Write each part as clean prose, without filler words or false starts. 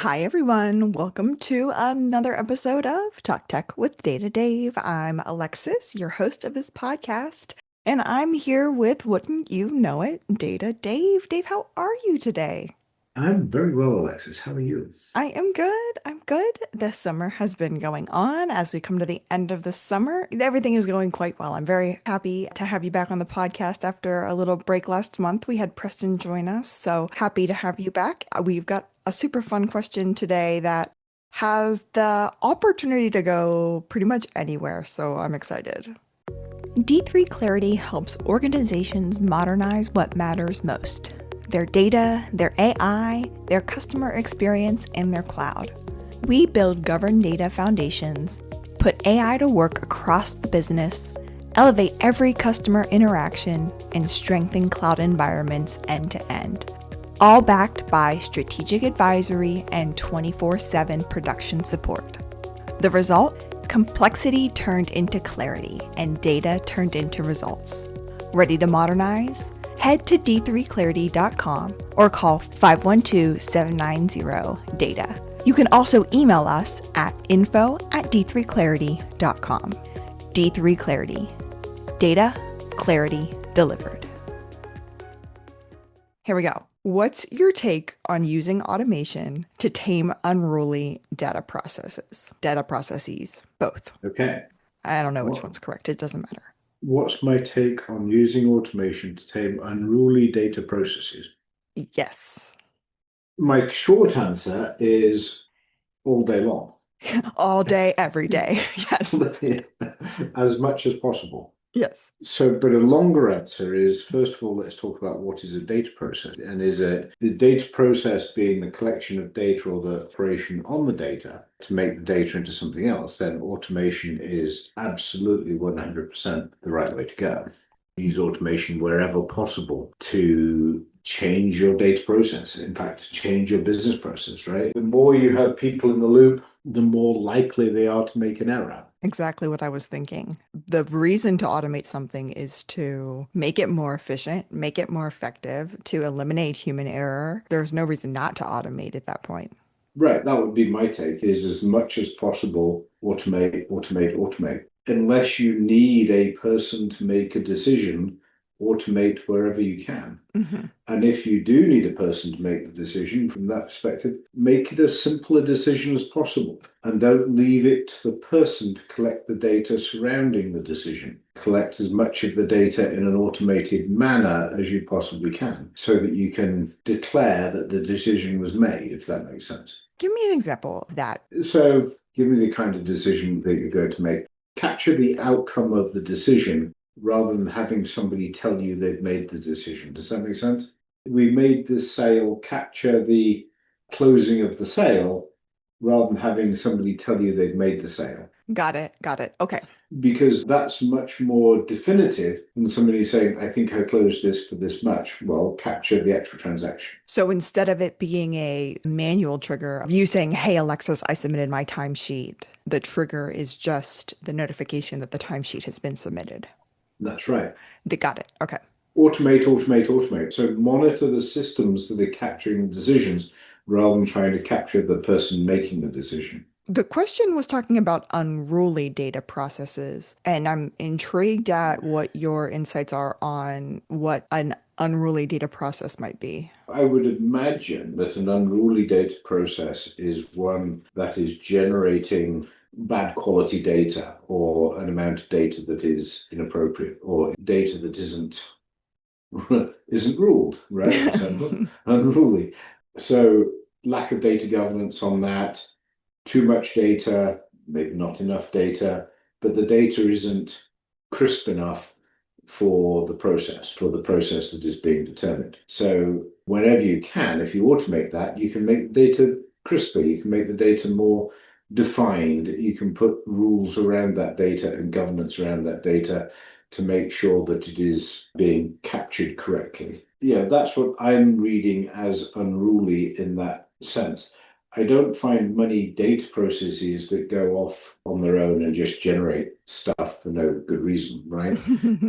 Hi, everyone. Welcome to another episode of Talk Tech with Data Dave. I'm Alexis, your host of this podcast, and I'm here with, wouldn't you know it, Data Dave. Dave, how are you today? I'm very well, Alexis. How are you? I am good. I'm good. The summer has been going on as we come to the end of the summer. Everything is going quite well. I'm very happy to have you back on the podcast after a little break last month. We had Preston join us, so happy to have you back. We've got a super fun question today that has the opportunity to go pretty much anywhere, so I'm excited. D3 Clarity helps organizations modernize what matters most: their data, their AI, their customer experience, and their cloud. We build governed data foundations, put AI to work across the business, elevate every customer interaction, and strengthen cloud environments end to end. All backed by strategic advisory and 24/7 production support. The result? Complexity turned into clarity and data turned into results. Ready to modernize? Head to d3clarity.com or call 512-790-DATA. You can also email us at info@d3clarity.com. D3 Clarity. Data, clarity delivered. Here we go. What's your take on using automation to tame unruly data processes? Data processes, both. Okay. I don't know which What, one's correct. It doesn't matter. what's my take on using automation to tame unruly data processes? Yes. My short answer is all day long, All day, every day. Yes. as much as possible. Yes. But a longer answer is, first of all, let's talk about what is a data process. And is the data process being the collection of data or the operation on the data to make the data into something else, then automation is absolutely 100% the right way to go. Use automation wherever possible to change your data process. In fact, change your business process, right? The more you have people in the loop, the more likely they are to make an error. Exactly what I was thinking. The reason to automate something is to make it more efficient, make it more effective, to eliminate human error. There's no reason not to automate at that point. Right, that would be my take, is as much as possible, automate, automate, automate. Unless you need a person to make a decision, automate wherever you can. Hmm. And if you do need a person to make the decision from that perspective, make it as simple a decision as possible. And don't leave it to the person to collect the data surrounding the decision. Collect as much of the data in an automated manner as you possibly can, so that you can declare that the decision was made, if that makes sense. Give me an example of that. So give me the kind of decision that you're going to make. Capture the outcome of the decision rather than having somebody tell you they've made the decision. Does that make sense? We made this sale, capture the closing of the sale rather than having somebody tell you they've made the sale. Got it. Got it. Okay. Because that's much more definitive than somebody saying, I think I closed this for this much. Well, capture the extra transaction. So instead of it being a manual trigger of you saying, Hey, Alexis, I submitted my timesheet, the trigger is just the notification that the timesheet has been submitted. That's right. They got it. Okay. Automate, automate, automate. So monitor the systems that are capturing the decisions rather than trying to capture the person making the decision. The question was talking about unruly data processes, and I'm intrigued at what your insights are on what an unruly data process might be. I would imagine that an unruly data process is one that is generating bad quality data or an amount of data that is inappropriate or data that isn't ruled, right? So unruly. So lack of data governance on that, too much data, maybe not enough data, but the data isn't crisp enough for the process that is being determined. So whenever you can, if you automate that, you can make the data crisper, you can make the data more defined, you can put rules around that data and governance around that data to make sure that it is being captured correctly. Yeah, that's what I'm reading as unruly in that sense. I don't find many data processes that go off on their own and just generate stuff for no good reason, right?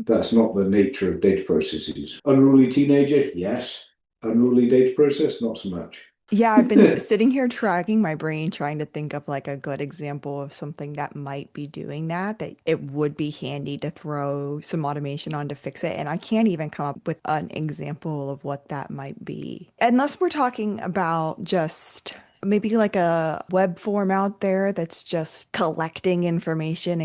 That's not the nature of data processes. Unruly teenager, yes. Unruly data process, not so much. Yeah, I've been sitting here tracking my brain, trying to think of like a good example of something that might be doing that, that it would be handy to throw some automation on to fix it. And I can't even come up with an example of what that might be. Unless we're talking about just maybe like a web form out there that's just collecting information,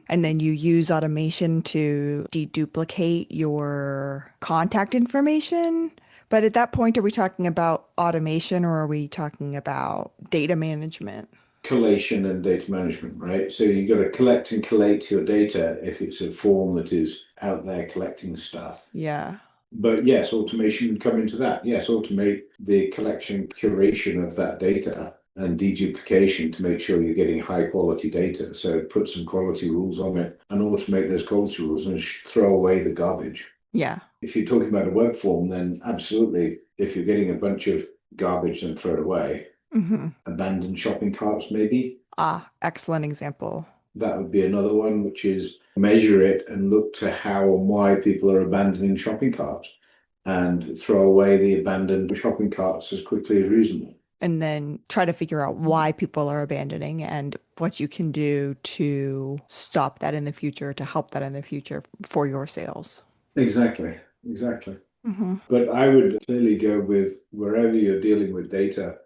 and then you use automation to deduplicate your contact information. But at that point, are we talking about automation or are we talking about data management? Collation and data management, right? So you got to collect and collate your data if it's a form that is out there collecting stuff. Yeah. But yes, automation would come into that. Yes, automate the collection, curation of that data and deduplication to make sure you're getting high quality data. So put some quality rules on it and automate those quality rules and throw away the garbage. Yeah. If you're talking about a web form, then absolutely, if you're getting a bunch of garbage, then throw it away. Hmm. Abandoned shopping carts, maybe. Ah, excellent example. That would be another one, which is measure it and look to how and why people are abandoning shopping carts and throw away the abandoned shopping carts as quickly as reasonable. And then try to figure out why people are abandoning and what you can do to stop that in the future, to help that in the future for your sales. Exactly, exactly. Hmm. But I would clearly go with wherever you're dealing with data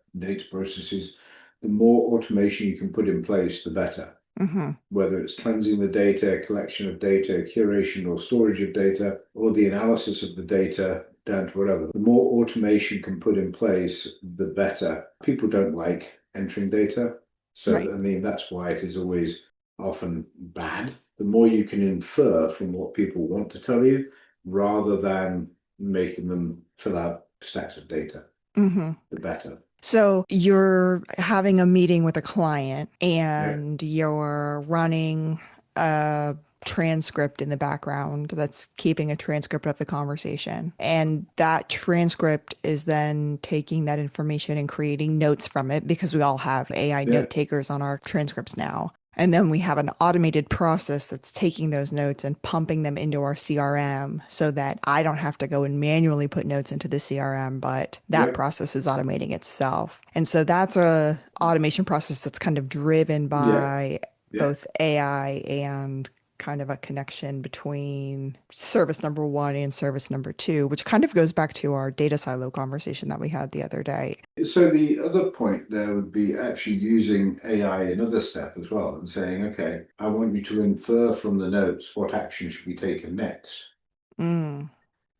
processes, the more automation you can put in place, the better. Hmm. Whether it's cleansing the data, collection of data, curation or storage of data, or the analysis of the data down to whatever. The more automation can put in place, the better. People don't like entering data. So, Right. I mean, that's why it is always often bad. The more you can infer from what people want to tell you, rather than making them fill out stacks of data, Hmm. the better. So you're having a meeting with a client Yeah. and you're running a transcript in the background that's keeping a transcript of the conversation. And that transcript is then taking that information and creating notes from it because we all have AI Yeah. note takers on our transcripts now. And then we have an automated process that's taking those notes and pumping them into our CRM so that I don't have to go and manually put notes into the CRM, but that Yep. process is automating itself. And so that's a automation process that's kind of driven Yeah. by Yeah. both AI and kind of a connection between service number one and service number two, which kind of goes back to our data silo conversation that we had the other day. So the other point there would be actually using AI another step as well and saying, okay, I want you to infer from the notes what action should be taken next. Mm,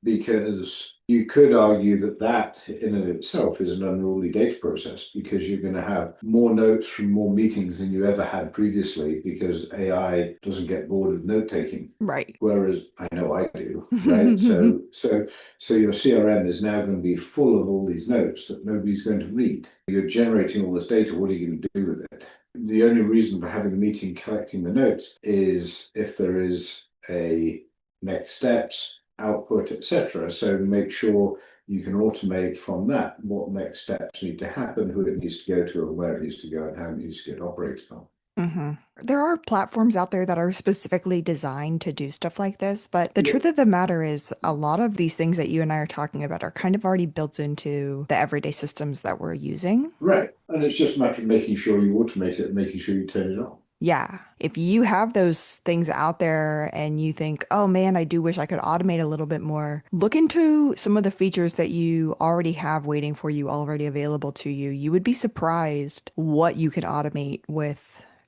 Because you could argue that that in and of itself is an unruly data process because you're going to have more notes from more meetings than you ever had previously because AI doesn't get bored of note taking. right. Whereas I know I do, right? So your CRM is now going to be full of all these notes that nobody's going to read. You're generating all this data. What are you going to do with it? The only reason for having a meeting collecting the notes is if there is a next steps, output, etc. So make sure you can automate from that what next steps need to happen, who it needs to go to, and where it needs to go, and how it needs to get operated on. Hmm. There are platforms out there that are specifically designed to do stuff like this, but the Yeah, truth of the matter is a lot of these things that you and I are talking about are kind of already built into the everyday systems that we're using. right. And it's just a matter of making sure you automate it and making sure you turn it on. Yeah. If you have those things out there and you think, oh man, I do wish I could automate a little bit more, look into some of the features that you already have waiting for you, already available to you. You would be surprised what you can automate with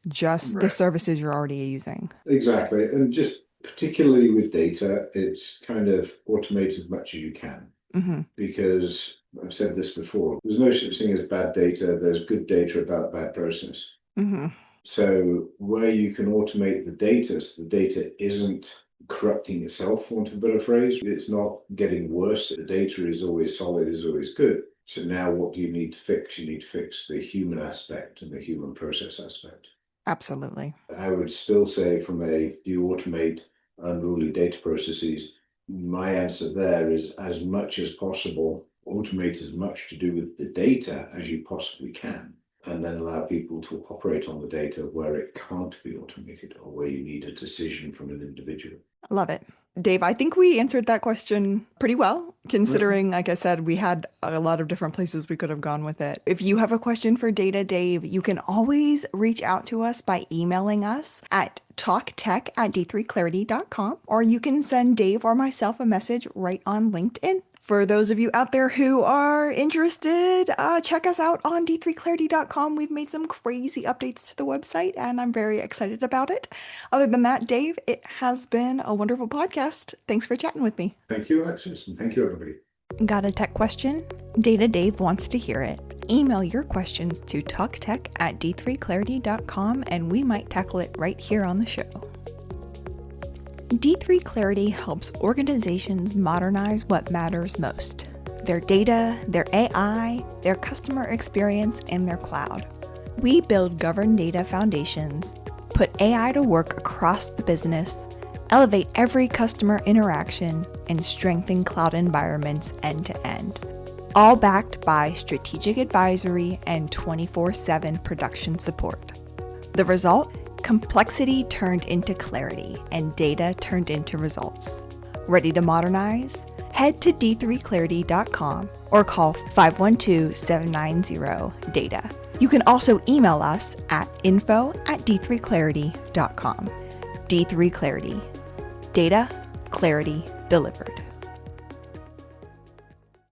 just the Right. services you're already using. Exactly. And just particularly with data, it's kind of automate as much as you can Hmm. because I've said this before, there's no such thing as bad data. There's good data about bad process. Hmm. So where you can automate the data, so the data isn't corrupting itself, for want of a better phrase, it's not getting worse. The data is always solid, is always good. So now what do you need to fix? You need to fix the human aspect and the human process aspect. Absolutely. I would still say from a do you automate unruly data processes? My answer there is as much as possible, automate as much to do with the data as you possibly can, and then allow people to operate on the data where it can't be automated or where you need a decision from an individual. I love it. Dave, I think we answered that question pretty well, Okay. considering, like I said, we had a lot of different places we could have gone with it. If you have a question for Data Dave, you can always reach out to us by emailing us at talktech@d3clarity.com, or you can send Dave or myself a message right on LinkedIn. For those of you out there who are interested, check us out on d3clarity.com. We've made some crazy updates to the website, and I'm very excited about it. Other than that, Dave, it has been a wonderful podcast. Thanks for chatting with me. Thank you, Alexis, and thank you, everybody. Got a tech question? Data Dave wants to hear it. Email your questions to talktech@d3clarity.com and we might tackle it right here on the show. D3 Clarity helps organizations modernize what matters most: their data, their AI, their customer experience, and their cloud. We build governed data foundations, put AI to work across the business, elevate every customer interaction, and strengthen cloud environments end to end. All backed by strategic advisory and 24/7 production support. The result? Complexity turned into clarity and data turned into results. Ready to modernize? Head to d3clarity.com or call 512-790-DATA. You can also email us at info@d3clarity.com. D3 Clarity. Data, clarity delivered.